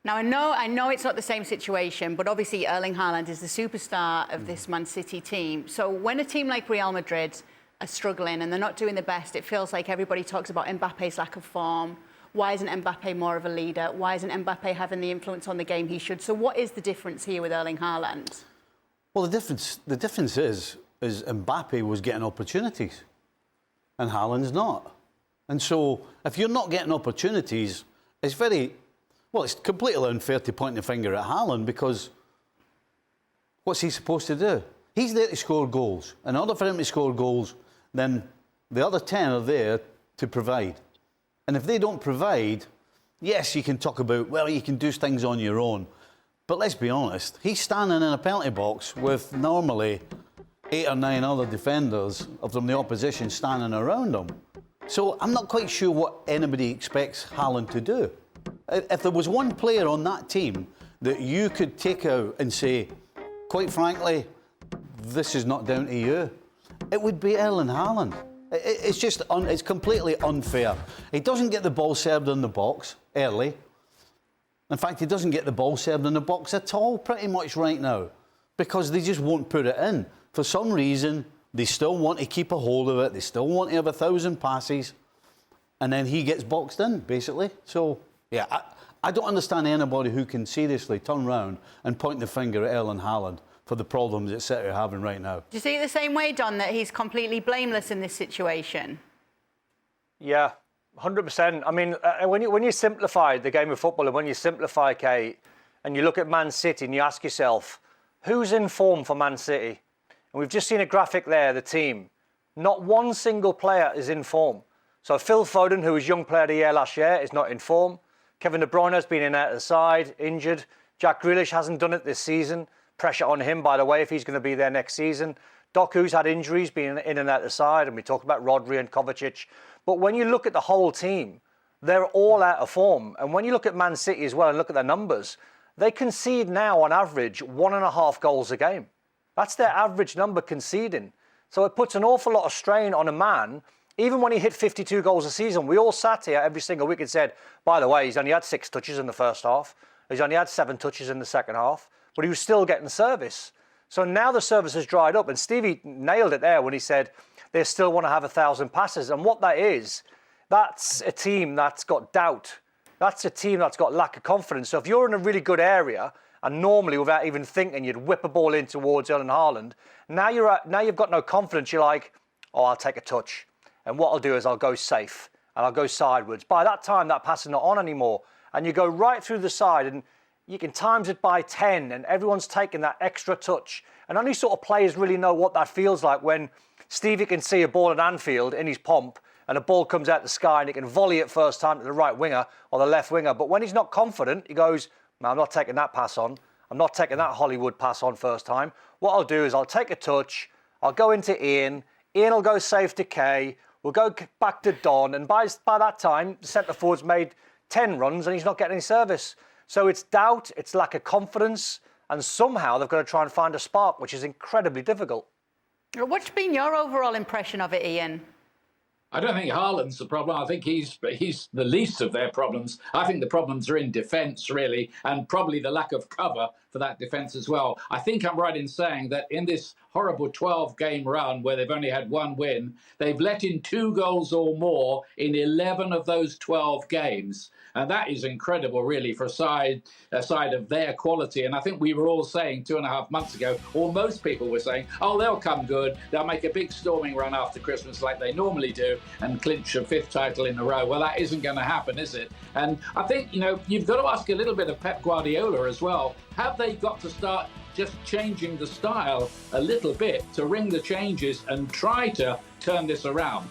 Now, I know it's not the same situation, but obviously Erling Haaland is the superstar of this Man City team. So when a team like Real Madrid are struggling and they're not doing the best, it feels like everybody talks about Mbappe's lack of form. Why isn't Mbappe more of a leader? Why isn't Mbappe having the influence on the game he should? So what is the difference here with Erling Haaland? Well, the difference is Mbappe was getting opportunities and Haaland's not. And so if you're not getting opportunities, it's completely unfair to point the finger at Haaland, because what's he supposed to do? He's there to score goals. In order for him to score goals, then the other 10 are there to provide. And if they don't provide, yes, you can talk about, well, you can do things on your own. But let's be honest, he's standing in a penalty box with normally 8 or 9 other defenders from the opposition standing around him. So I'm not quite sure what anybody expects Haaland to do. If there was one player on that team that you could take out and say, quite frankly, this is not down to you, it would be Erling Haaland. It's completely unfair. He doesn't get the ball served in the box early. In fact, he doesn't get the ball served in the box at all, pretty much right now, because they just won't put it in. For some reason, they still want to keep a hold of it. They still want to have 1,000 passes, and then he gets boxed in, basically. So, yeah, I don't understand anybody who can seriously turn around and point the finger at Erling Haaland for the problems that City are having right now. Do you see it the same way, Don, that he's completely blameless in this situation? Yeah, 100%. I mean, when you simplify the game of football, and when you simplify, Kate, and you look at Man City and you ask yourself, who's in form for Man City? And we've just seen a graphic there, the team. Not one single player is in form. So Phil Foden, who was Young Player of the Year last year, is not in form. Kevin De Bruyne has been in out of the side, injured. Jack Grealish hasn't done it this season. Pressure on him, by the way, if he's going to be there next season. Doku's had injuries, been in and out the side, and we talked about Rodri and Kovacic. But when you look at the whole team, they're all out of form. And when you look at Man City as well and look at their numbers, they concede now on average 1.5 goals a game. That's their average number conceding. So it puts an awful lot of strain on a man. Even when he hit 52 goals a season, we all sat here every single week and said, by the way, he's only had 6 touches in the first half. He's only had 7 touches in the second half. But he was still getting service. So now the service has dried up. And Stevie nailed it there when he said they still want to have 1,000 passes. And what that is, that's a team that's got doubt. That's a team that's got lack of confidence. So if you're in a really good area, and normally without even thinking, you'd whip a ball in towards Erling Haaland, now you've got no confidence. You're like, oh, I'll take a touch. And what I'll do is I'll go safe and I'll go sideways. By that time, that pass is not on anymore. And you go right through the side and you can times it by 10 and everyone's taking that extra touch. And only sort of players really know what that feels like when Stevie can see a ball at Anfield in his pomp and a ball comes out the sky and he can volley it first time to the right winger or the left winger. But when he's not confident, he goes, no, I'm not taking that pass on. I'm not taking that Hollywood pass on first time. What I'll do is I'll take a touch. I'll go into Ian. Ian will go safe to Kay. We'll go back to Don. And by that time, the centre forward's made 10 runs and he's not getting any service. So it's doubt, it's lack of confidence, and somehow they've got to try and find a spark, which is incredibly difficult. What's been your overall impression of it, Ian? I don't think Haaland's the problem. I think he's the least of their problems. I think the problems are in defence, really, and probably the lack of cover for that defence as well. I think I'm right in saying that in this horrible 12-game run where they've only had 1 win, they've let in 2 goals or more in 11 of those 12 games. And that is incredible, really, for a side of their quality. And I think we were all saying 2.5 months ago, or most people were saying, oh, they'll come good. They'll make a big storming run after Christmas like they normally do and clinch a 5th title in a row. Well, that isn't going to happen, is it? And I think, you've got to ask a little bit of Pep Guardiola as well. Have they got to start just changing the style a little bit to ring the changes and try to turn this around?